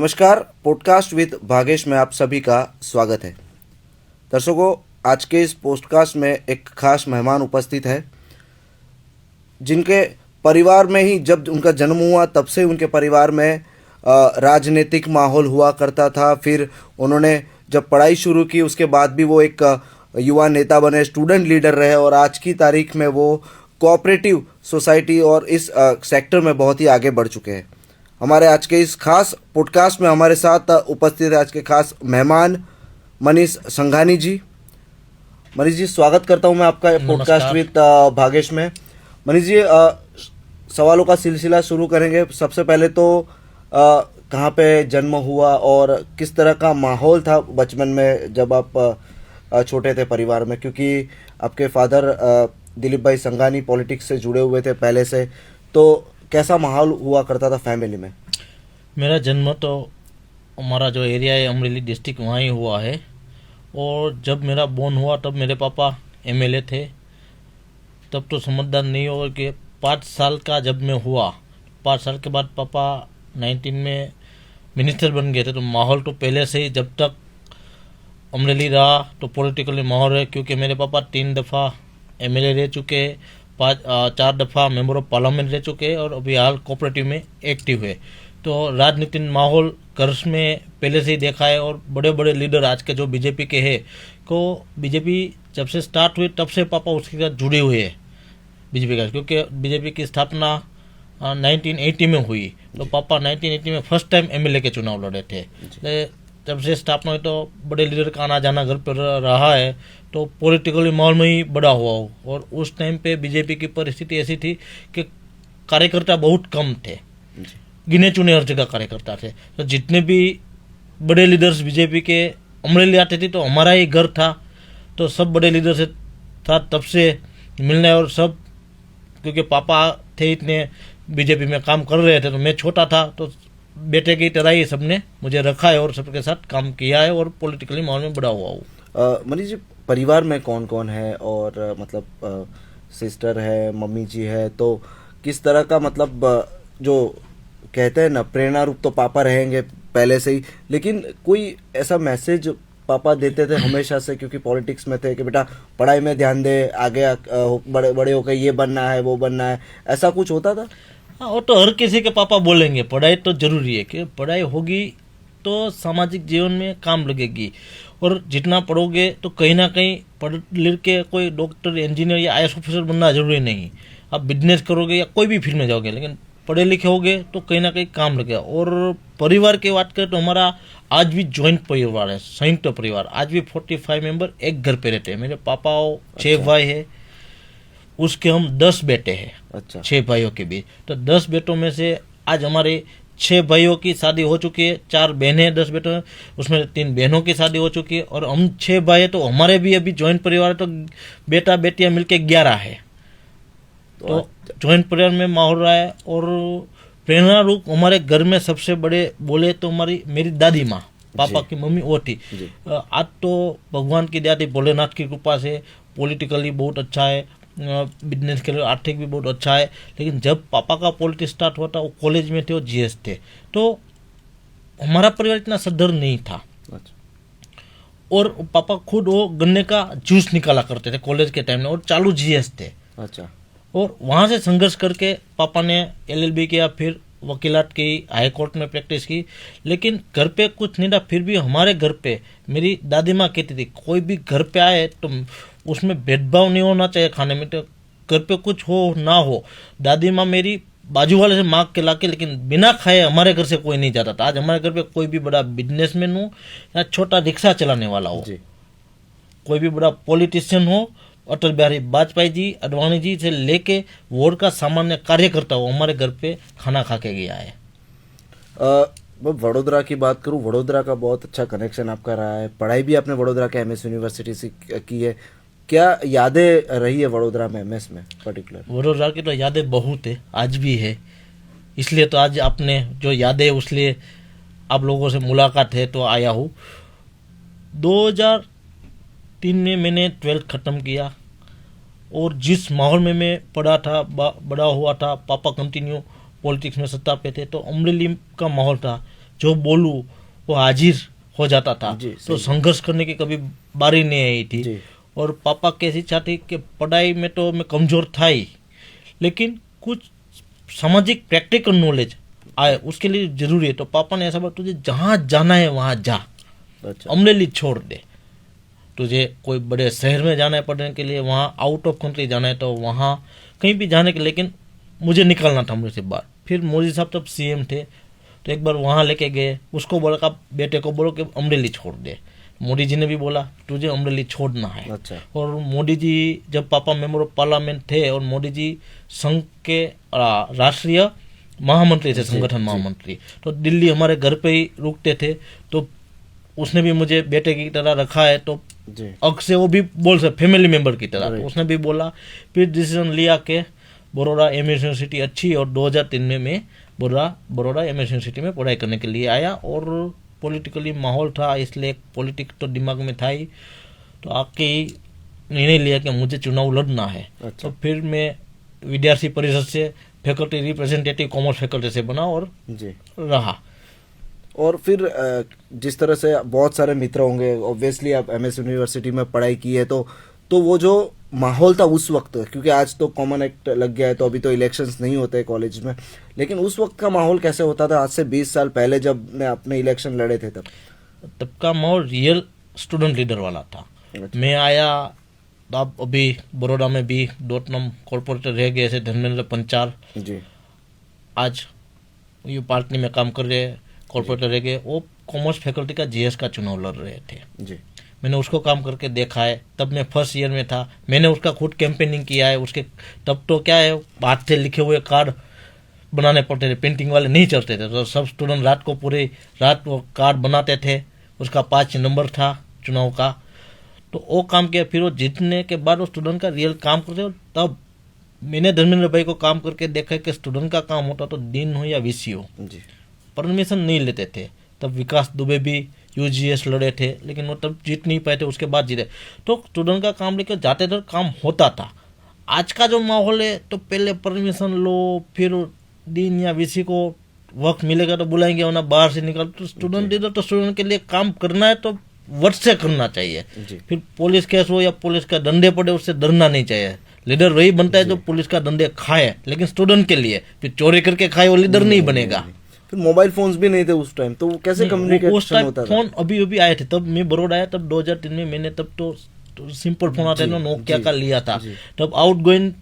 नमस्कार, podcast with Bhagesh में आप सभी का स्वागत है। दर्शकों, आज के इस पॉडकास्ट में एक खास मेहमान उपस्थित है जिनके परिवार में ही जब उनका जन्म हुआ तब से उनके परिवार में राजनीतिक माहौल हुआ करता था। फिर उन्होंने जब पढ़ाई शुरू की उसके बाद भी वो एक युवा नेता बने, स्टूडेंट लीडर रहे और आज की तारीख में वो कोऑपरेटिव सोसाइटी और इस सेक्टर में बहुत ही आगे बढ़ चुके हैं। हमारे आज के इस खास पॉडकास्ट में हमारे साथ उपस्थित है आज के खास मेहमान मनीष संघानी जी। मनीष जी, स्वागत करता हूं मैं आपका पॉडकास्ट विद भागेश में। मनीष जी, सवालों का सिलसिला शुरू करेंगे। सबसे पहले तो कहाँ पे जन्म हुआ और किस तरह का माहौल था बचपन में जब आप छोटे थे परिवार में, क्योंकि आपके फादर दिलीप भाई संघानी पॉलिटिक्स से जुड़े हुए थे पहले से, तो कैसा माहौल हुआ करता था फैमिली में? मेरा जन्म तो हमारा जो एरिया है अमरेली डिस्ट्रिक्ट वहाँ ही हुआ है। और जब मेरा बोर्न हुआ तब मेरे पापा एमएलए थे। तब तो समझदार नहीं हो कि 5 साल का जब मैं हुआ, 5 साल के बाद पापा 19 में मिनिस्टर बन गए थे। तो माहौल तो पहले से ही जब तक अमरेली रहा तो पॉलिटिकली माहौल है, क्योंकि मेरे पापा 3 दफ़ा एमएलए रह चुके, 4 दफ़ा मेंबर ऑफ पार्लियामेंट रह चुके और अभी हाल कोऑपरेटिव में एक्टिव है। तो राजनीतिक माहौल घर में पहले से ही देखा है। और बड़े बड़े लीडर आज के जो बीजेपी के हैं, को बीजेपी जब से स्टार्ट हुई तब से पापा उसके साथ जुड़े हुए हैं बीजेपी का, क्योंकि बीजेपी की स्थापना 1980 में हुई। तो पापा 1980 में फर्स्ट टाइम एमएलए के चुनाव लड़े थे। जब से स्थापना हुई तो बड़े लीडर का आना जाना घर पर रहा है, तो पॉलिटिकली माहौल में ही बड़ा हुआ हो। और उस टाइम पे बीजेपी की परिस्थिति ऐसी थी कि कार्यकर्ता बहुत कम थे, गिने चुने हर जगह कार्यकर्ता थे। तो जितने भी बड़े लीडर्स बीजेपी के अमरेली आते थे तो हमारा ही घर था, तो सब बड़े लीडर से था तब से मिलने। और सब क्योंकि पापा थे इतने बीजेपी में काम कर रहे थे, तो मैं छोटा था तो बेटे की तरह ही सबने मुझे रखा है और सबके साथ काम किया है और पॉलिटिकली माहौल में बड़ा हुआ हूँ। मनीष जी, परिवार में कौन कौन है और मतलब सिस्टर है, मम्मी जी है, तो किस तरह का मतलब जो कहते हैं ना प्रेरणा रूप तो पापा रहेंगे पहले से ही, लेकिन कोई ऐसा मैसेज पापा देते थे हमेशा से, क्योंकि पॉलिटिक्स में थे कि बेटा पढ़ाई में ध्यान दे, आगे बड़े बड़े होकर ये बनना है वो बनना है, ऐसा कुछ होता था? हाँ, वो तो हर किसी के पापा बोलेंगे पढ़ाई तो जरूरी है, कि पढ़ाई होगी तो सामाजिक जीवन में काम लगेगी। और जितना पढ़ोगे तो कहीं ना कहीं पढ़ लिख के कोई डॉक्टर, इंजीनियर या आईएएस ऑफिसर बनना जरूरी नहीं। आप बिजनेस करोगे या कोई भी फील्ड में जाओगे, लेकिन पढ़े लिखे होगे तो कहीं ना कहीं काम लगेगा। और परिवार की बात करें तो हमारा आज भी जॉइंट परिवार है, संयुक्त परिवार। आज भी 45 मेंबर एक घर पे रहते हैं। मेरे पापा 6 भाई है, उसके हम 10 बेटे हैं। अच्छा। 6 भाइयों के बीच। तो 10 बेटों में से आज हमारे 6 भाइयों की शादी हो चुकी है, 4 बहनें, 10 बेटों, उसमें 3 बहनों की शादी हो चुकी है। और हम 6 भाई, तो हमारे भी अभी जॉइंट परिवार है, तो बेटा बेटियां मिलके 11 है। तो जॉइंट परिवार में माहौल रहा है। और प्रेरणा रूप हमारे घर में सबसे बड़े बोले तो मेरी दादी माँ, पापा की मम्मी, वो थी। आज तो भगवान की दया थी, भोलेनाथ की कृपा से पॉलिटिकली बहुत अच्छा है, बिजनेस के लिए आर्थिक भी बहुत अच्छा है। लेकिन जब पापा का पॉलिटिक्स स्टार्ट हुआ था, वो कॉलेज में थे, वो जीएस थे, तो हमारा परिवार इतना सद्धर नहीं था। अच्छा। और पापा खुद वो गन्ने का जूस निकाला करते थे कॉलेज के टाइम में, और चालू जीएस थे। अच्छा। और वहाँ से संघर्ष करके पापा ने एलएलबी किया, फिर वकीलात की, हाई कोर्ट में प्रैक्टिस की। लेकिन घर पे कुछ नहीं था। फिर भी हमारे घर पे मेरी दादी माँ कहती थी कोई भी घर पे आए तो उसमें भेदभाव नहीं होना चाहिए खाने में, तो घर पे कुछ हो ना हो। दादी माँ मेरी बाजू वाले से मांग के लाके, लेकिन बिना खाए हमारे घर से कोई नहीं जाता था। आज हमारे घर पे कोई भी बड़ा बिजनेसमैन हो या छोटा रिक्शा चलाने वाला हो, कोई भी बड़ा पॉलिटिशियन हो, अटल बिहारी वाजपेयी जी, अडवाणी जी से लेके वार्ड का सामान्य कार्यकर्ता हो, हमारे घर पे खाना खा के गया है। मैं वडोदरा की बात करूं, वडोदरा का बहुत अच्छा कनेक्शन आपका रहा है, पढ़ाई भी आपने वडोदरा के एमएस यूनिवर्सिटी से की है। क्या यादें रही है वडोदरा में, एमएस में पर्टिकुलर? वडोदरा की तो यादें बहुत है, आज भी है। इसलिए तो आज आपने जो यादें, उसलिए आप लोगों से मुलाकात है तो आया हूँ। 2003 में मैंने 12th ख़त्म किया, और जिस माहौल में मैं पढ़ा था, बड़ा हुआ था, पापा कंटिन्यू पॉलिटिक्स में सत्ता पे थे, तो अमरेली का माहौल था जो बोलूं वो हाजिर हो जाता था। जी, तो सही। संघर्ष करने की कभी बारी नहीं आई थी। जी। और पापा की ऐसी इच्छा थी कि पढ़ाई में तो मैं कमजोर था ही, लेकिन कुछ सामाजिक प्रैक्टिकल नॉलेज आए उसके लिए जरूरी है। तो पापा ने ऐसा बोला, तुझे जहाँ जाना है वहाँ जा, अच्छा। अमरेली छोड़ दे। तुझे कोई बड़े शहर में जाना है पढ़ने के लिए, वहाँ आउट ऑफ कंट्री जाना है तो वहाँ कहीं भी जाने के, लेकिन मुझे निकलना था अमृत से बाहर। फिर मोदी साहब तब सीएम थे, तो एक बार वहाँ लेके गए, उसको बोला कि बेटे को बोलो कि अमरेली छोड़ दे। मोदी जी ने भी बोला तुझे अमरेली छोड़ना है। अच्छा। और मोदी जी जब पापा मेंबर ऑफ पार्लियामेंट थे और मोदी जी संघ के राष्ट्रीय महामंत्री थे, संगठन महामंत्री, तो दिल्ली हमारे घर पे ही रुकते थे। तो उसने भी मुझे बेटे की तरह रखा है, तो जी। अग से वो भी बोल सकते फैमिली मेंबर की तरह। Right. तो उसने भी बोला, फिर डिसीजन लिया कि बड़ौदा एम यूनिवर्सिटी अच्छी, और 2003 में मैं बड़ौदा एम यूनिवर्सिटी में पढ़ाई करने के लिए आया। और पॉलिटिकली माहौल था, इसलिए पॉलिटिक्स तो दिमाग में था ही, तो आके ही निर्णय लिया कि मुझे चुनाव लड़ना है। अच्छा। तो फिर मैं विद्यार्थी परिषद से फैकल्टी रिप्रेजेंटेटिव कॉमर्स फैकल्टी से बना और जी। रहा। और फिर जिस तरह से बहुत सारे मित्र होंगे, ऑब्वियसली आप एमएस यूनिवर्सिटी में पढ़ाई की है, तो वो जो माहौल था उस वक्त, क्योंकि आज तो कॉमन एक्ट लग गया है तो अभी तो इलेक्शंस नहीं होते कॉलेज में, लेकिन उस वक्त का माहौल कैसे होता था आज से 20 साल पहले जब मैं अपने इलेक्शन लड़े थे तब का माहौल रियल स्टूडेंट लीडर वाला था। अच्छा। मैं आया, आप अभी बड़ौदा में भी डॉटनम कॉर्पोरेटर रह गए ऐसे धर्मेंद्र पंचाल, जी। आज ये पार्टी में काम कर रहे कॉर्पोरेटर रह गए, वो कॉमर्स फैकल्टी का जीएस का चुनाव लड़ रहे थे। जी। मैंने उसको काम करके देखा है, तब मैं फर्स्ट ईयर में था, मैंने उसका खुद कैंपेनिंग किया है। उसके तब तो क्या है, हाथ से लिखे हुए कार्ड बनाने पड़ते थे, प्रिंटिंग वाले नहीं चलते थे, तो सब स्टूडेंट रात को पूरी रात वो कार्ड बनाते थे। उसका 5 नंबर था चुनाव का, तो वो काम किया। फिर वो जीतने के बाद वो स्टूडेंट का रियल काम करते, और तब मैंने धर्मेंद्र भाई को काम करके देखा कि स्टूडेंट का काम होता तो दिन हो या वीसी हो, जी। परमिशन नहीं लेते थे। तब विकास दुबे भी यूजीएस लड़े थे, लेकिन वो तब जीत नहीं पाए थे, उसके बाद जीते। तो स्टूडेंट का काम लेकर जाते थे, काम होता था। आज का जो माहौल है, तो पहले परमिशन लो, फिर दिन या वीसी को वक्त मिलेगा तो बुलाएंगे, वरना बाहर से निकल। तो स्टूडेंट लीडर तो स्टूडेंट के लिए काम करना है तो वर्ष से करना चाहिए। जी। फिर पुलिस केस हो या पुलिस का डंडे पड़े, उससे डरना नहीं चाहिए। लीडर वही बनता है जो पुलिस का डंडे खाए, लेकिन स्टूडेंट के लिए फिर चोरी करके खाए वो लीडर नहीं बनेगा। फिर मोबाइल फोन्स भी नहीं थे उस टाइम, तो कैसे उस कम्युनिकेशन टाइम होता था? फोन अभी अभी आए थे, तब मैं बड़ौदा आया, तब 2003 में मैंने तब तो सिंपल फोन आता था, नोकिया का लिया था। तब आउट गोइंग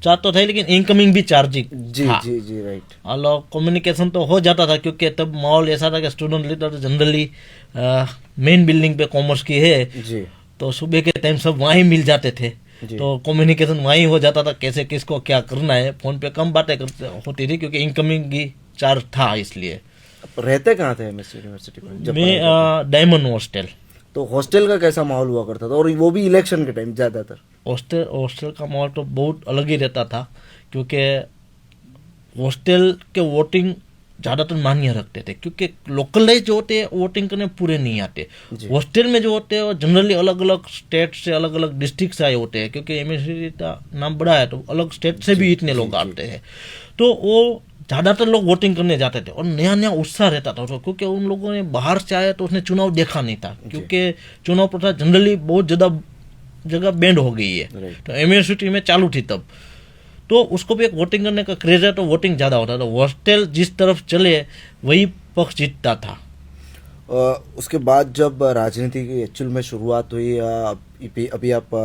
चार्ज तो था, लेकिन इनकमिंग भी चार्जिंग जी। था। जी। जी। राइट। अलग कम्युनिकेशन तो हो जाता था, क्योंकि तब माहौल ऐसा था कि student leader generally main building पे कॉमर्स की है, जी। तो सुबह के टाइम सब वहीं मिल जाते थे, जी। तो कम्युनिकेशन वहीं हो जाता था, कैसे किसको क्या करना है। फोन पे कम बातें होती थी, क्योंकि इनकमिंग की चार्ज था। इसलिए रहते कहाँ थे एमएस यूनिवर्सिटी में जब पढ़ाई करते मैं डायमंड हॉस्टल, तो हॉस्टल का कैसा माहौल हुआ करता था, और वो भी इलेक्शन के टाइम ज्यादातर? हॉस्टल का माहौल तो बहुत अलग ही रहता था, क्योंकि हॉस्टल के वोटिंग ज़्यादातर मान्य रखते थे, क्योंकि लोकलाइज जो होते हैं वोटिंग करने पूरे नहीं आते। हॉस्टल में जो होते हैं वो जनरली अलग अलग स्टेट से, अलग अलग डिस्ट्रिक्ट से आए होते हैं, क्योंकि एमएससी का नाम बड़ा है, तो अलग स्टेट से भी इतने लोग आते हैं। तो वो ज़्यादातर लोग वोटिंग करने जाते थे, और नया नया उत्साह रहता था उसको, क्योंकि उन लोगों ने बाहर से आया तो उसने चुनाव देखा नहीं था, क्योंकि चुनाव प्रथा जनरली बहुत ज़्यादा जगह बैंड हो गई है। तो यूनिवर्सिटी में चालू थी तब, तो उसको भी एक वोटिंग करने का क्रेज है, तो वोटिंग ज़्यादा होता था। हॉस्टल जिस तरफ चले वही पक्ष जीतता था। उसके बाद जब राजनीति की एक्चुअल में शुरुआत हुई, अभी आप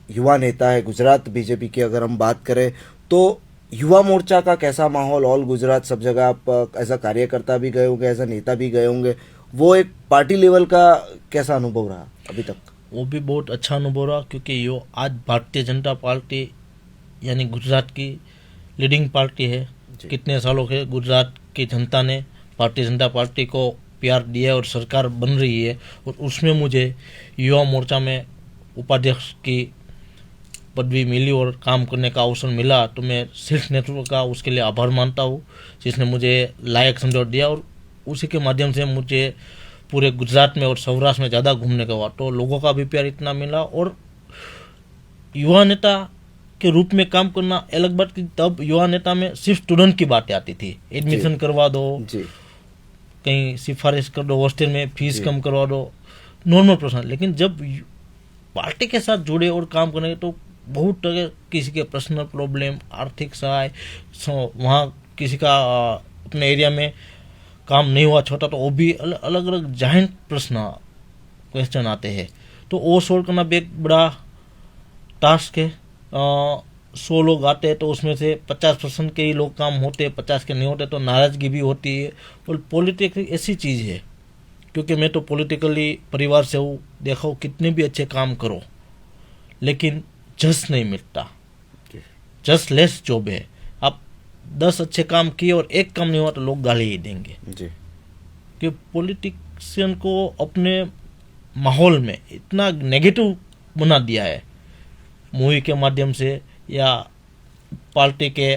युवा नेता है गुजरात बीजेपी की अगर हम बात करें, तो युवा मोर्चा का कैसा माहौल? ऑल गुजरात सब जगह आप एज अ कार्यकर्ता भी गए होंगे, एज अ नेता भी गए होंगे, वो एक पार्टी लेवल का कैसा अनुभव रहा अभी तक? वो भी बहुत अच्छा अनुभव रहा, क्योंकि यो आज भारतीय जनता पार्टी यानी गुजरात की लीडिंग पार्टी है। कितने सालों के गुजरात की जनता ने भारतीय जनता पार्टी को प्यार दिया और सरकार बन रही है, और उसमें मुझे युवा मोर्चा में उपाध्यक्ष की पदवी मिली और काम करने का अवसर मिला, तो मैं शीर्ष नेतृत्व का उसके लिए आभार मानता हूँ, जिसने मुझे लायक समझौता दिया। और उसी के माध्यम से मुझे पूरे गुजरात में और सौराष्ट्र में ज़्यादा घूमने का हुआ, तो लोगों का भी प्यार इतना मिला। और युवा नेता के रूप में काम करना अलग बात की, तब युवा नेता में सिर्फ स्टूडेंट की बातें आती थी, एडमिशन करवा दो, जी। कहीं सिफारिश कर दो, हॉस्टल में फीस कम करवा दो, नॉर्मल प्रश्न। लेकिन जब पार्टी के साथ जुड़े और काम करेंगे तो बहुत तरह किसी के पर्सनल प्रॉब्लम, आर्थिक सहाय, वहाँ किसी का अपने एरिया में काम नहीं हुआ छोटा तो वो भी अलग अलग जाइंट प्रश्न क्वेश्चन आते हैं। तो वो सोल्व करना भी एक बड़ा टास्क है। 100 लोग आते हैं तो उसमें से 50% के ही लोग काम होते हैं, 50 के नहीं होते तो नाराजगी भी होती है। और पॉलिटिक्स ऐसी चीज़ है, क्योंकि मैं तो पॉलिटिकली परिवार से हूँ, देखा हूँ कितने भी अच्छे काम करो लेकिन जस नहीं मिलता, जस्ट लेस जॉब है। आप 10 अच्छे काम किए और एक काम नहीं हुआ तो लोग गाली ही देंगे जी। कि पॉलिटिशियन को अपने माहौल में इतना नेगेटिव बना दिया है, मूवी के माध्यम से या पार्टी के,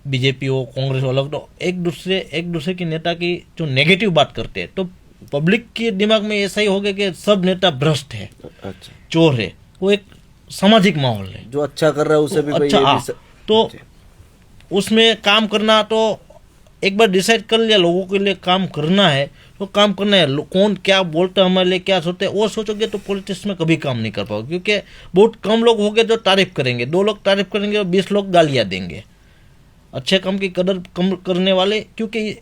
बीजेपी हो कांग्रेस हो अलग, तो एक दूसरे की नेता की जो नेगेटिव बात करते हैं तो पब्लिक के दिमाग में ऐसा ही हो गया कि सब नेता भ्रष्ट है, अच्छा, चोर है। वो एक सामाजिक माहौल है। जो अच्छा कर रहा है उसे भी भाई अच्छा, ये हाँ, भी तो उसमें काम करना, तो एक बार डिसाइड कर लिया लोगों के लिए काम करना है तो काम करना है। कौन क्या बोलता है, हमारे लिए क्या सोचते हैं, वो सोचोगे तो पॉलिटिक्स में कभी काम नहीं कर पाओगे, क्योंकि बहुत कम लोग होंगे जो तारीफ करेंगे, 2 लोग तारीफ करेंगे और 20 लोग गालियां देंगे। अच्छे काम की कदर कम करने वाले, क्योंकि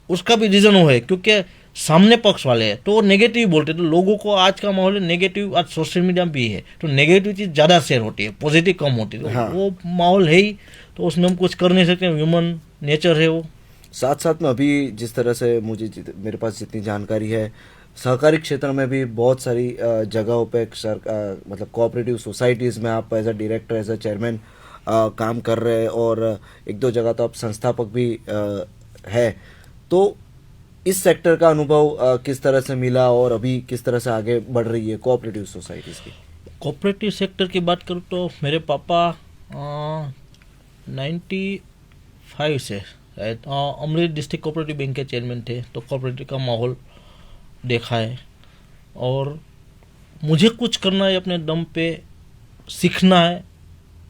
उसका भी रीजन वो है क्योंकि सामने पक्ष वाले हैं तो वो नेगेटिव बोलते हैं। तो लोगों को आज का माहौल नेगेटिव, आज सोशल मीडिया भी है तो नेगेटिव चीज ज्यादा शेयर होती है, पॉजिटिव कम होती है। तो हाँ। वो माहौल है ही, तो उसमें हम कुछ कर नहीं सकते, ह्यूमन नेचर है वो। साथ साथ में अभी जिस तरह से मेरे पास जितनी जानकारी है, सहकारी क्षेत्र में भी बहुत सारी जगहों पे मतलब कोऑपरेटिव सोसाइटीज़ में आप as a director, as a chairman काम कर रहे हैं और 1-2 जगह तो आप संस्थापक भी है। तो इस सेक्टर का अनुभव किस तरह से मिला और अभी किस तरह से आगे बढ़ रही है कोऑपरेटिव सोसाइटीज़ की? कोऑपरेटिव सेक्टर की बात करूँ तो मेरे पापा 95 से शायद अमरेली डिस्ट्रिक्ट कोऑपरेटिव बैंक के चेयरमैन थे, तो कोऑपरेटिव का माहौल देखा है। और मुझे कुछ करना है, अपने दम पे सीखना है,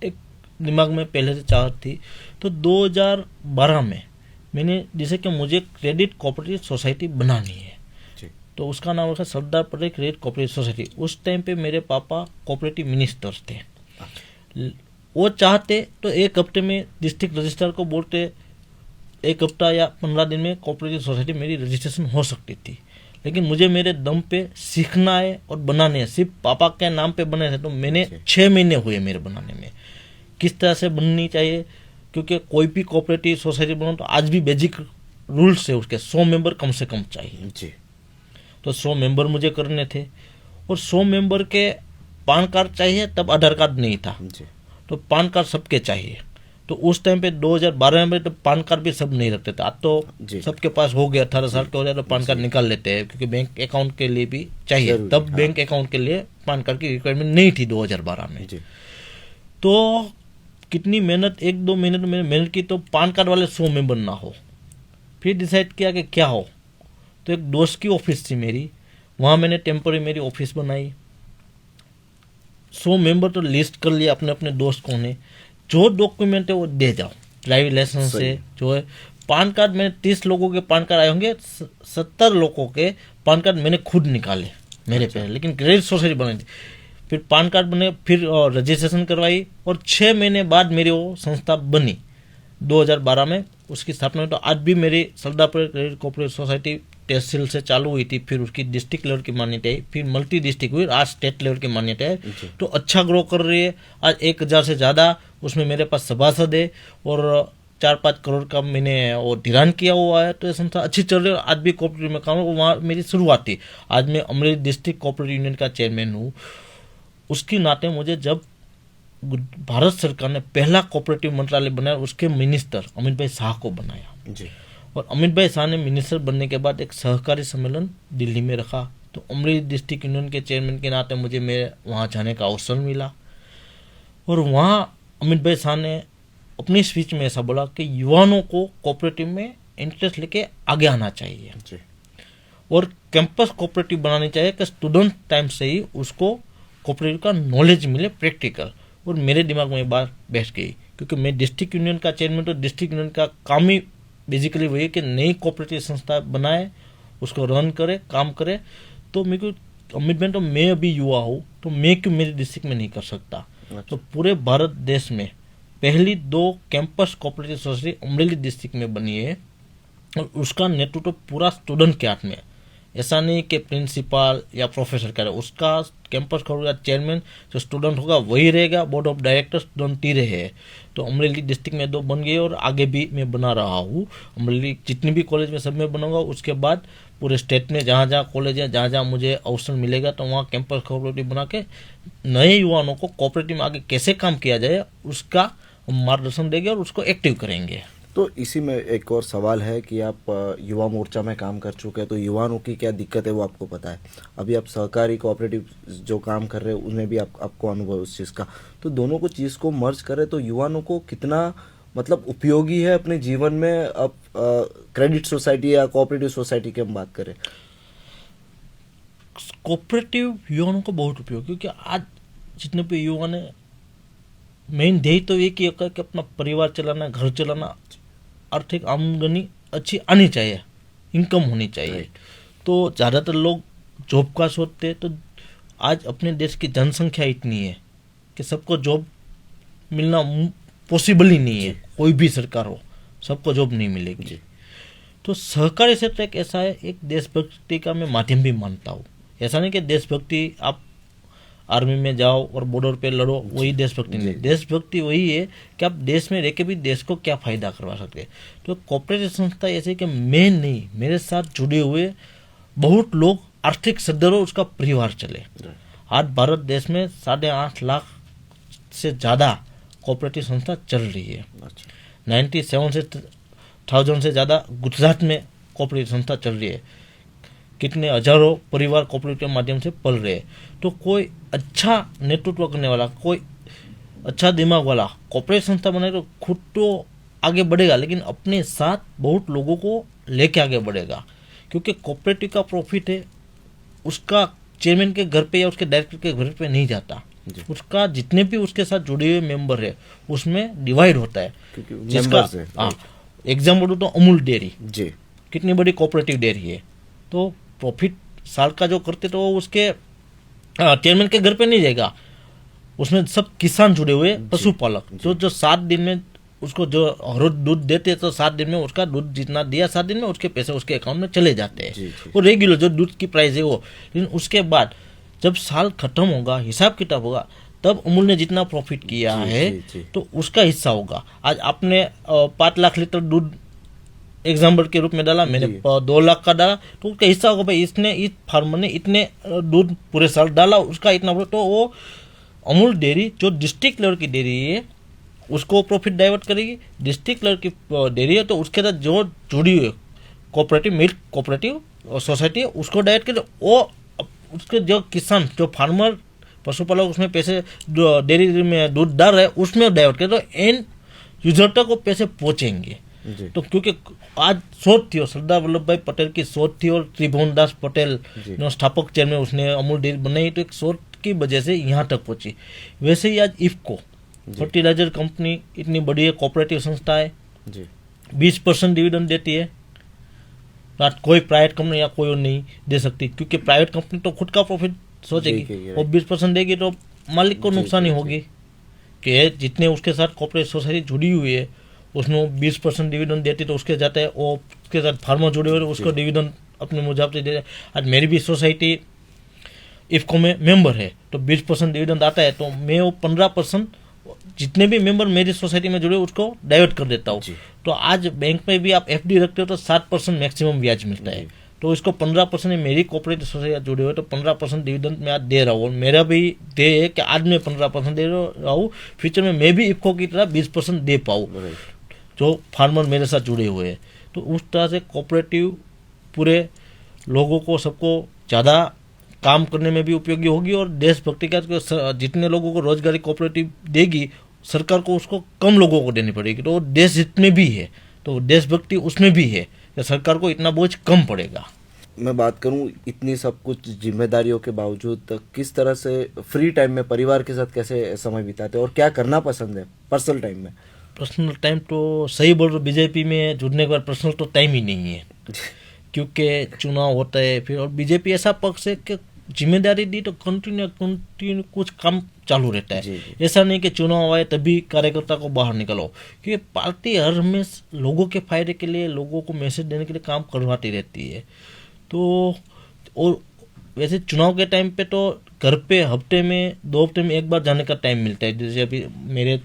एक दिमाग में पहले से चाहत थी। तो 2012 में मैंने, जैसे कि मुझे क्रेडिट कोऑपरेटिव सोसाइटी बनानी है, तो उसका नाम रखा Sardar Patel credit cooperative society. उस टाइम पे मेरे पापा कोऑपरेटिव मिनिस्टर्स थे। वो चाहते तो 1 हफ्ते में डिस्ट्रिक्ट रजिस्ट्रार को बोलते 1 हफ्ता या 15 दिन में कोऑपरेटिव सोसाइटी मेरी रजिस्ट्रेशन हो सकती थी। लेकिन मुझे मेरे दम पे सीखना है और बनाने है। सिर्फ पापा के नाम पे बने थे तो मैंने 6 महीने हुए मेरे बनाने में, किस तरह से बननी चाहिए, क्योंकि कोई भी कोऑपरेटिव सोसाइटी बनाओ तो आज भी बेसिक रूल्स है उसके, 100 मेंबर कम से कम चाहिए जी। तो 100 मेंबर मुझे करने थे और 100 मेंबर के पान कार्ड चाहिए, तब आधार कार्ड नहीं था जी। तो पान कार्ड सबके चाहिए। तो उस टाइम पे 2012 में तो पान कार्ड भी सब नहीं रखते थे। आज तो सबके पास हो गया, 18 साल के हो जाए तो पान कार्ड निकाल लेते हैं, क्योंकि बैंक अकाउंट के लिए भी चाहिए। तब बैंक अकाउंट के लिए पान कार्ड की रिक्वायरमेंट नहीं थी 2012 में। तो कितनी मेहनत, 1-2 महीने तो मैंने मेहनत की तो पान कार्ड वाले 100 मेंबर ना हो। फिर डिसाइड किया कि क्या हो, तो एक दोस्त की ऑफिस थी मेरी, वहाँ मैंने टेम्पररी मेरी ऑफिस बनाई। 100 मेंबर तो लिस्ट कर लिया अपने अपने दोस्त को ने, जो डॉक्यूमेंट है वो दे जाओ, ड्राइविंग लाइसेंस से जो है। पान कार्ड मैंने 30 लोगों के पान कार्ड आए होंगे, 70 लोगों के पान कार्ड मैंने खुद निकाले मेरे पे, लेकिन क्रेडिट सोसाइटी बनाई थी। फिर पान कार्ड बने, फिर रजिस्ट्रेशन करवाई और 6 महीने बाद मेरी वो संस्था बनी 2012 में, उसकी स्थापना हुई। तो आज भी मेरी Sardar Patel credit cooperative society तहसील से चालू हुई थी, फिर उसकी डिस्ट्रिक्ट लेवल की मान्यता है, फिर मल्टी डिस्ट्रिक्ट हुई, आज स्टेट लेवल की मान्यता है। तो अच्छा ग्रो कर रही है। आज 1000 से ज़्यादा उसमें मेरे पास सभासद है और 4-5 करोड़ का मैंने वो धिरान किया हुआ है। तो ये संस्था अच्छी चल रही है। आज भी कोऑपरेटिव में काम है, वहाँ मेरी शुरुआत थी। आज मैं अमरेली डिस्ट्रिक्ट कोऑपरेटिव यूनियन का चेयरमैन हूँ। उसके नाते मुझे जब भारत सरकार ने पहला कोऑपरेटिव मंत्रालय बनाया, उसके मिनिस्टर अमित भाई शाह को बनाया जी। और अमित भाई शाह ने मिनिस्टर बनने के बाद एक सहकारी सम्मेलन दिल्ली में रखा। तो अमरेली डिस्ट्रिक्ट यूनियन के चेयरमैन के नाते मुझे वहाँ जाने का अवसर मिला और वहाँ अमित भाई शाह ने अपनी स्पीच में ऐसा बोला कि युवाओं को कोऑपरेटिव में इंटरेस्ट लेके आगे आना चाहिए जी। और कैंपस कोऑपरेटिव बनानी चाहिए कि स्टूडेंट टाइम से ही उसको कोऑपरेटिव का नॉलेज मिले, प्रैक्टिकल। और मेरे दिमाग में बात बैठ गई, क्योंकि मैं डिस्ट्रिक्ट यूनियन का चेयरमैन, तो डिस्ट्रिक्ट यूनियन का काम ही बेसिकली वही है कि नई कोऑपरेटिव संस्था बनाए, उसको रन करे, काम करे। तो मेरे को कमिटमेंट, तो मैं अभी युवा हूँ तो मैं क्यों मेरे डिस्ट्रिक्ट में नहीं कर सकता। तो पूरे भारत देश में पहली 2 campus cooperative society Amreli district में बनी है और उसका नेतृत्व पूरा स्टूडेंट के हाथ में है। ऐसा नहीं कि प्रिंसिपल या प्रोफेसर करे, उसका कैंपस का चेयरमैन जो स्टूडेंट होगा वही रहेगा, बोर्ड ऑफ डायरेक्टर स्टूडेंट 3 है। तो अमरेली डिस्ट्रिक्ट में 2 बन गए और आगे भी मैं बना रहा हूँ। अमरेली जितनी भी कॉलेज में सब में बनाऊंगा, उसके बाद पूरे स्टेट में जहाँ जहाँ कॉलेज है, जहाँ जहाँ मुझे अवसर मिलेगा तो वहाँ कैंपस कोऑपरेटिव बना के नए युवाओं को कोऑपरेटिव में आगे कैसे काम किया जाए उसका मार्गदर्शन देंगे और उसको एक्टिव करेंगे। तो इसी में एक और सवाल है कि आप युवा मोर्चा में काम कर चुके हैं, तो युवाओं की क्या दिक्कत है वो आपको पता है। अभी आप सहकारी कोऑपरेटिव जो काम कर रहे हैं उसमें भी आपको अनुभव है उस चीज़ का। तो दोनों को चीज़ को मर्ज करें तो युवाओं को कितना मतलब उपयोगी है अपने जीवन में। अब क्रेडिट सोसाइटी या कोऑपरेटिव सोसाइटी की हम बात करें, कोऑपरेटिव युवाओं को बहुत उपयोग, क्योंकि आज जितने भी युवा ने मेन ध्येय तो एक ही होगा कि अपना परिवार चलाना, घर चलाना, आर्थिक आमदनी अच्छी आनी चाहिए, इनकम होनी चाहिए। तो ज़्यादातर लोग जॉब का सोचते हैं। तो आज अपने देश की जनसंख्या इतनी है कि सबको जॉब मिलना पॉसिबल ही नहीं है। कोई भी सरकार हो, सबको जॉब नहीं मिलेगी। तो सहकारी क्षेत्र एक ऐसा है, एक देशभक्ति का मैं माध्यम भी मानता हूँ। ऐसा नहीं कि देशभक्ति आप आर्मी में जाओ और बॉर्डर पे लड़ो, वही देशभक्ति नहीं। देशभक्ति वही है कि आप देश में रह के भी देश को क्या फायदा करवा सकते। तो कोऑपरेटिव संस्था ऐसे कि मैं नहीं, मेरे साथ जुड़े हुए बहुत लोग आर्थिक सदस्य हो, उसका परिवार चले। आज भारत देश में 8.5 लाख से ज़्यादा कोऑपरेटिव संस्था चल रही है। 97,000 से ज़्यादा गुजरात में कोऑपरेटिव संस्था चल रही है। कितने हजारों परिवार कोऑपरेटिव के माध्यम से पल रहे हैं। तो कोई अच्छा नेतृत्व करने वाला, कोई अच्छा दिमाग वाला कोऑपरेटिव संस्था बनाए तो खुद तो आगे बढ़ेगा, लेकिन अपने साथ बहुत लोगों को लेके आगे बढ़ेगा। क्योंकि कोऑपरेटिव का प्रॉफिट है उसका चेयरमैन के घर पे या उसके डायरेक्टर के घर पे नहीं जाता, उसका जितने भी उसके साथ जुड़े हुए मेंबर है उसमें डिवाइड होता है। जिसका एग्जाम्पल तो अमूल डेयरी जी, कितनी बड़ी कोऑपरेटिव डेयरी है। तो प्रॉफिट साल का जो करते तो वो उसके चेयरमैन के घर पे नहीं जाएगा, उसमें सब किसान जुड़े हुए, पशुपालक जो 7 दिन में उसको जो हर रोज दूध देते तो 7 दिन में उसका दूध जितना दिया 7 दिन में उसके पैसे उसके अकाउंट में चले जाते हैं। वो रेगुलर जो दूध की प्राइस है वो। लेकिन उसके बाद जब साल खत्म होगा, हिसाब किताब होगा, तब अमूल ने जितना प्रॉफिट किया है तो उसका हिस्सा होगा। आज आपने 5 लाख लीटर दूध एग्जाम्पल के रूप में डाला, मैंने 2 लाख का डाला, तो उसका हिस्सा होगा भाई इसने, इस फार्मर ने इतने दूध पूरे साल डाला, उसका इतना। तो वो अमूल डेयरी जो डिस्ट्रिक्ट लेवल की डेयरी है उसको प्रॉफिट डाइवर्ट करेगी। डिस्ट्रिक्ट लेवल की डेयरी है तो उसके साथ जो जुड़ी हुई कोऑपरेटिव मिल्क कोऑपरेटिव सोसाइटी है उसको डाइवर्ट करे। वो उसके जो किसान जो फार्मर पशुपालक उसमें पैसे डेयरी में दूध डाल रहे उसमें डाइवर्ट करे, तो एंड यूजर तक वो पैसे पहुंचेंगे। तो क्योंकि आज सोच थी, सरदार वल्लभ भाई पटेल की सोच थी और त्रिभुवन दास पटेल स्थापक चेयरमैन उसने अमूल डेयरी बनाई, तो एक सोच की वजह से यहाँ तक पहुंची। वैसे ही आज इफ्को फर्टिलाइजर कंपनी इतनी बड़ी है, कोऑपरेटिव संस्था है, 20% डिविडेंड देती है। आज कोई प्राइवेट कंपनी या कोई और नहीं दे सकती, क्योंकि प्राइवेट कंपनी तो खुद का प्रॉफिट सोचेगी और 20% देगी तो मालिक को नुकसान ही होगी। कि जितने उसके साथ कोऑपरेटिव सोसाइटी जुड़ी हुई है उसमें 20% डिविडेंड देती तो उसके जाता है, और उसके साथ फार्मर जुड़े हुए उसको डिविडेंड अपने मुझाब से दे। आज मेरी भी सोसाइटी इफ्को में मेंबर है तो 20% डिविडेंड आता है, तो मैं वो 15% जितने भी मेंबर मेरी सोसाइटी में जुड़े उसको डाइवर्ट कर देता हूँ। तो आज बैंक में भी आप FD रखते हो तो 7% मैक्सिमम ब्याज मिलता है, तो इसको 15% मेरी कोऑपरेटिव सोसाइटी जुड़े हुए तो 15% डिविडेंड मैं आज दे रहा हूँ। मेरा भी ध्येय है कि आज मैं 15% दे रहा हूँ, फ्यूचर में मैं भी इफ्को की तरह 20% दे पाऊँ जो फार्मर मेरे साथ जुड़े हुए हैं। तो उस तरह से कोऑपरेटिव पूरे लोगों को सबको ज़्यादा काम करने में भी उपयोगी होगी और देशभक्ति का जितने लोगों को रोजगारी कोऑपरेटिव देगी सरकार को उसको कम लोगों को देनी पड़ेगी, तो देश जितने भी है तो देशभक्ति उसमें भी है, तो सरकार को इतना बोझ कम पड़ेगा। मैं बात करूं इतनी सब कुछ जिम्मेदारियों के बावजूद किस तरह से फ्री टाइम में परिवार के साथ कैसे समय बिताते हैं और क्या करना पसंद है पर्सनल टाइम में? पर्सनल टाइम तो सही बोल रहे हो, बीजेपी में जुड़ने के बाद पर्सनल तो टाइम ही नहीं है, क्योंकि चुनाव होता है फिर। और बीजेपी ऐसा पक्ष है कि जिम्मेदारी दी तो कंटिन्यू कुछ काम चालू रहता है। ऐसा नहीं कि चुनाव आए तभी कार्यकर्ता को बाहर निकलो, क्योंकि पार्टी हर हमेशा लोगों के फायदे के लिए, लोगों को मैसेज देने के लिए काम करवाती रहती है। तो और वैसे चुनाव के टाइम पे तो घर पे हफ्ते में 2 हफ्ते में एक बार जाने का टाइम मिलता है। जैसे अभी मेरे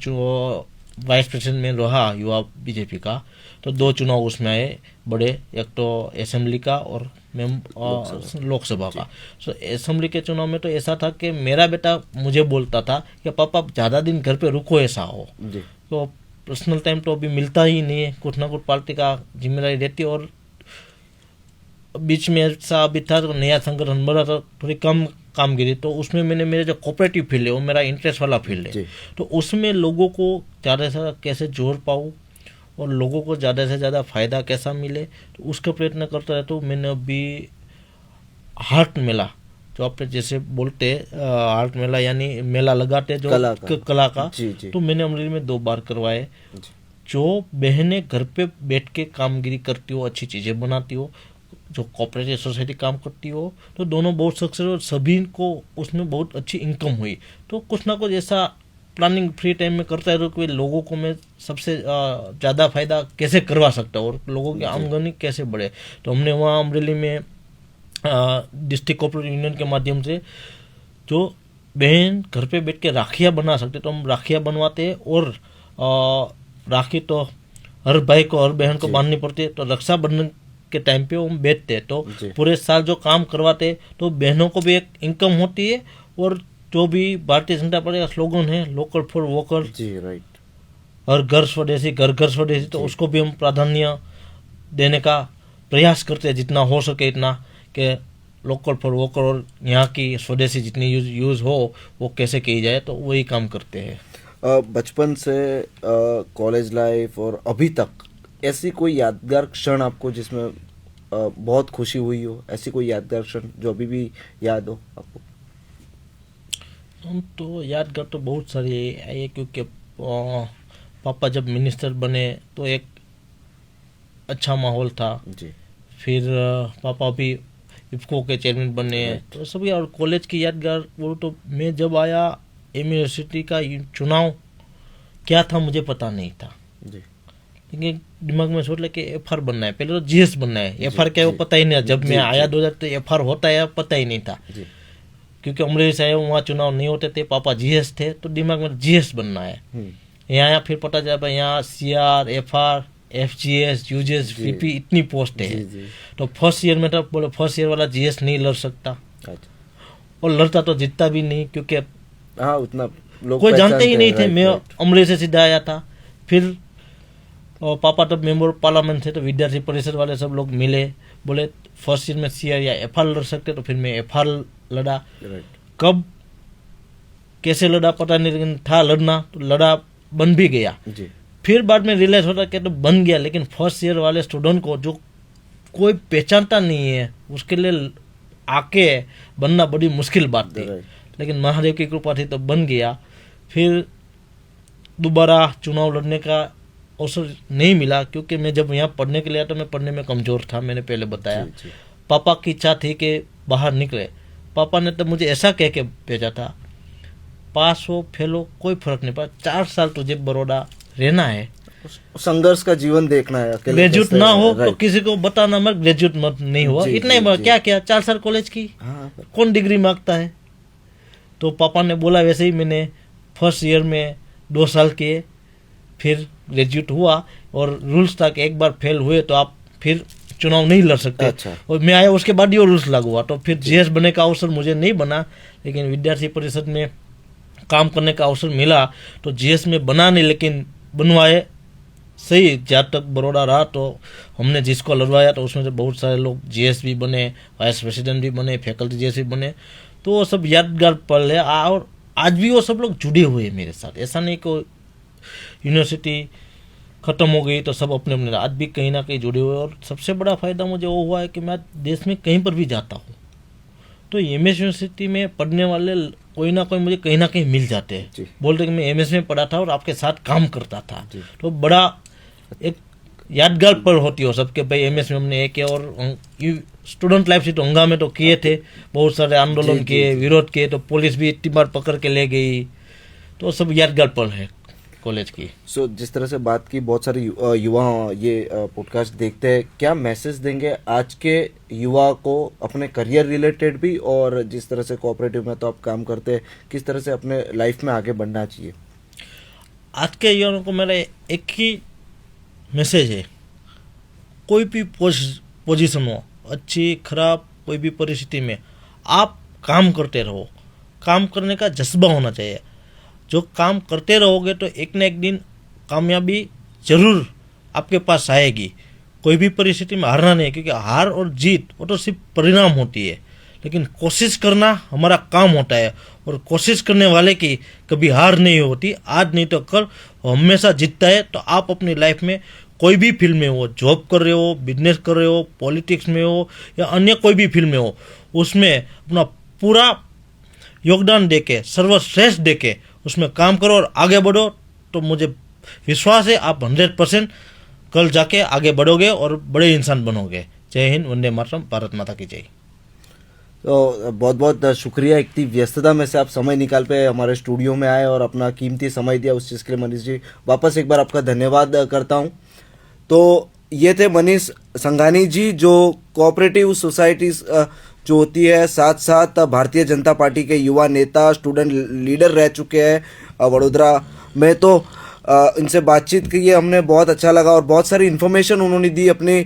वाइस प्रेसिडेंट में रहा युवा बीजेपी का, तो 2 चुनाव उसमें आए बड़े, एक तो असेंबली का और लोकसभा का। तो असेंबली के चुनाव में तो ऐसा था कि मेरा बेटा मुझे बोलता था कि पापा ज़्यादा दिन घर पे रुको, ऐसा हो। तो पर्सनल टाइम तो अभी मिलता ही नहीं है, कुछ ना कुछ पार्टी का जिम्मेदारी रहती है। और बीच में ऐसा अभी था तो नया संगठन बना था, थोड़ी कम कामगिरी, तो उसमें मैंने मेरे जो कोऑपरेटिव फील्ड है वो मेरा इंटरेस्ट वाला फील्ड है, तो उसमें लोगों को ज़्यादा से ज़्यादा कैसे जोड़ पाऊँ और लोगों को ज़्यादा से ज़्यादा फ़ायदा कैसा मिले, तो उसका प्रयत्न करता रहता हूँ। मैंने अभी हार्ट मेला, जो आप जैसे बोलते हार्ट मेला यानी मेला लगाते जो कला का, तो मैंने अमरेली में 2 बार करवाए। जो बहनें घर पे बैठ के कामगिरी करती हो, अच्छी चीज़ें बनाती हो, जो कोऑपरेटिव सोसाइटी काम करती हो, तो दोनों बहुत सक्सेस और सभी को उसमें बहुत अच्छी इनकम हुई। तो कुछ ना कुछ ऐसा प्लानिंग फ्री टाइम में करता है तो कि लोगों को मैं सबसे ज़्यादा फायदा कैसे करवा सकता हूँ और लोगों की आमदनी कैसे बढ़े। तो हमने वहाँ अमरेली में डिस्ट्रिक्ट कोऑपरेटिव यूनियन के माध्यम से जो बहन घर पे बैठ के राखियाँ बना सकते, तो हम राखियाँ बनवाते हैं। और राखी तो हर भाई को, हर बहन को बांधनी पड़ती है, तो रक्षाबंधन के टाइम पे हम बेचते हैं। तो पूरे साल जो काम करवाते हैं तो बहनों को भी एक इनकम होती है। और जो भी भारतीय जनता पार्टी का स्लोगन है लोकल फॉर वोकल, हर घर स्वदेशी, घर घर स्वदेशी, तो उसको भी हम प्राधान्य देने का प्रयास करते हैं जितना हो सके इतना, कि लोकल फॉर वोकल और यहाँ की स्वदेशी जितनी यूज़ हो वो कैसे की जाए, तो वही काम करते हैं। बचपन से कॉलेज लाइफ और अभी तक ऐसी कोई यादगार क्षण आपको जिसमें बहुत खुशी हुई हो, ऐसी कोई यादगार क्षण जो अभी भी याद हो आपको? हम तो यादगार तो बहुत सारी है, क्योंकि पापा जब मिनिस्टर बने तो एक अच्छा माहौल था जी। फिर पापा भी इफ्को के चेयरमैन बने, तो सभी। और कॉलेज की यादगार वो तो मैं जब आया यूनिवर्सिटी का चुनाव क्या था मुझे पता नहीं था जी। लेकिन दिमाग में सोच लिया कि एफआर बनना है, पहले तो जीएस बनना है। एफआर क्या है वो पता ही नहीं था, जब मैं आया 2000 तो एफआर होता है पता ही नहीं था, क्योंकि अमरेली से आया वहाँ चुनाव नहीं होते थे, पापा जीएस थे, तो दिमाग में जीएस बनना है। यहाँ फिर पता चला भाई यहाँ सीआर, एफआर, एफजीएस, यूजीएस, वीपी इतनी पोस्ट है। तो फर्स्ट ईयर में तो बोले फर्स्ट ईयर वाला जीएस नहीं लड़ सकता, और लड़ता तो जीतता भी नहीं, क्योंकि उतना कोई जानते ही नहीं थे। मैं अमरेली से सीधा आया था। फिर और पापा तब मेंबर ऑफ पार्लियामेंट थे, तो विद्यार्थी परिषद वाले सब लोग मिले, बोले फर्स्ट ईयर में सीआर या एफआर लड़ सकते, तो फिर मैं एफआर लड़ा। कब कैसे लड़ा पता नहीं, लेकिन था लड़ना, तो लड़ा, बन भी गया जी। फिर बाद में रियलाइज होता कि तो बन गया, लेकिन फर्स्ट ईयर वाले स्टूडेंट को जो कोई पहचानता नहीं है उसके लिए आके बनना बड़ी मुश्किल बात थी, लेकिन महादेव की कृपा थी तो बन गया। फिर दोबारा चुनाव लड़ने का अवसर नहीं मिला, क्योंकि मैं जब यहाँ पढ़ने के लिए आया तो मैं पढ़ने में कमज़ोर था, मैंने पहले बताया जी। पापा की इच्छा थी कि बाहर निकले। पापा ने तो मुझे ऐसा कह के भेजा था, पास हो फेल हो कोई फर्क नहीं पड़ा, 4 साल तुझे बड़ौदा रहना है, संघर्ष का जीवन देखना है, ग्रेजुएट ना हो तो किसी को बताना मत ग्रेजुएट मत नहीं हुआ, इतना ही क्या किया 4 साल कॉलेज की, कौन डिग्री मांगता है। तो पापा ने बोला, वैसे ही मैंने फर्स्ट ईयर में 2 साल किए, फिर ग्रेजुएट हुआ। और रूल्स था कि एक बार फेल हुए तो आप फिर चुनाव नहीं लड़ सकते। अच्छा। और मैं आया उसके बाद ये रूल्स लागू हुआ, तो फिर जीएस बनने का अवसर मुझे नहीं बना, लेकिन विद्यार्थी परिषद में काम करने का अवसर मिला, तो जीएस में बना नहीं, लेकिन बनवाए सही। जब तक बड़ौदा रहा तो हमने जिसको लड़वाया तो उसमें से बहुत सारे लोग जीएस भी बने, वाइस प्रेसिडेंट भी बने, फैकल्टी जीएस भी बने, तो वो सब यादगार पल है। और आज भी वो सब लोग जुड़े हुए हैं मेरे साथ। ऐसा नहीं कि यूनिवर्सिटी ख़त्म हो गई तो सब अपने अपने, आज भी कहीं ना कहीं जुड़े हुए। और सबसे बड़ा फ़ायदा मुझे वो हुआ है कि मैं देश में कहीं पर भी जाता हूँ तो एमएस यूनिवर्सिटी में पढ़ने वाले कोई ना कोई मुझे कहीं ना कहीं मिल जाते जी। हैं, बोलते कि मैं एमएस में पढ़ा था और आपके साथ काम करता था। जी। तो बड़ा एक यादगार पल होती हो सबके, भाई एमएस में हमने एक किया। और स्टूडेंट लाइफ से तो हंगामे तो किए थे, बहुत सारे आंदोलन जी, किए, जी। विरोध किए, तो पुलिस भी इतनी बार पकड़ के ले गई। तो सब यादगार पल है कॉलेज की। सो जिस तरह से बात की, बहुत सारे युवा ये पॉडकास्ट देखते हैं, क्या मैसेज देंगे आज के युवा को अपने करियर रिलेटेड भी, और जिस तरह से कोऑपरेटिव में तो आप काम करते हैं, किस तरह से अपने लाइफ में आगे बढ़ना चाहिए? आज के युवाओं को मेरा एक ही मैसेज है, कोई भी पोजीशन हो, अच्छी खराब कोई भी परिस्थिति में आप काम करते रहो। काम करने का जज्बा होना चाहिए। जो काम करते रहोगे तो एक न एक दिन कामयाबी जरूर आपके पास आएगी। कोई भी परिस्थिति में हारना नहीं है, क्योंकि हार और जीत वो तो सिर्फ परिणाम होती है, लेकिन कोशिश करना हमारा काम होता है। और कोशिश करने वाले की कभी हार नहीं होती। आज नहीं तो कल वो हमेशा जीतता है। तो आप अपनी लाइफ में कोई भी फील्ड में हो, जॉब कर रहे हो, बिजनेस कर रहे हो, पॉलिटिक्स में हो या अन्य कोई भी फील्ड में हो, उसमें अपना पूरा योगदान देके, सर्वश्रेष्ठ देके उसमें काम करो और आगे बढ़ो। तो मुझे विश्वास है आप 100% कल जाके आगे बढ़ोगे और बड़े इंसान बनोगे। जय हिंद, वंदे मातरम, भारत माता की जय। तो बहुत बहुत शुक्रिया, इतनी व्यस्तता में से आप समय निकाल पे हमारे स्टूडियो में आए और अपना कीमती समय दिया, उस चीज़ के लिए मनीष जी वापस एक बार आपका धन्यवाद करता हूं। तो ये थे मनीष संघानी जी, जो कोऑपरेटिव सोसाइटीज जो होती है, साथ साथ भारतीय जनता पार्टी के युवा नेता, स्टूडेंट लीडर रह चुके हैं वडोदरा में। तो इनसे बातचीत की हमने, बहुत अच्छा लगा और बहुत सारी इन्फॉर्मेशन उन्होंने दी, अपनी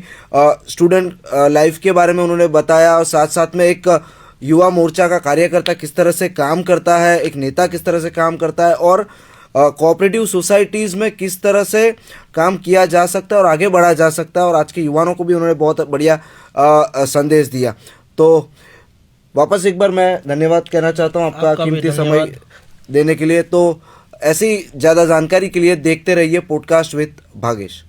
स्टूडेंट लाइफ के बारे में उन्होंने बताया, और साथ साथ में एक युवा मोर्चा का कार्यकर्ता किस तरह से काम करता है, एक नेता किस तरह से काम करता है, और कोऑपरेटिव सोसाइटीज़ में किस तरह से काम किया जा सकता है और आगे बढ़ा जा सकता है। और आज के युवाओं को भी उन्होंने बहुत बढ़िया संदेश दिया। तो वापस एक बार मैं धन्यवाद कहना चाहता हूँ आपका कीमती समय देने के लिए। तो ऐसी ज़्यादा जानकारी के लिए देखते रहिए पॉडकास्ट विद भागेश।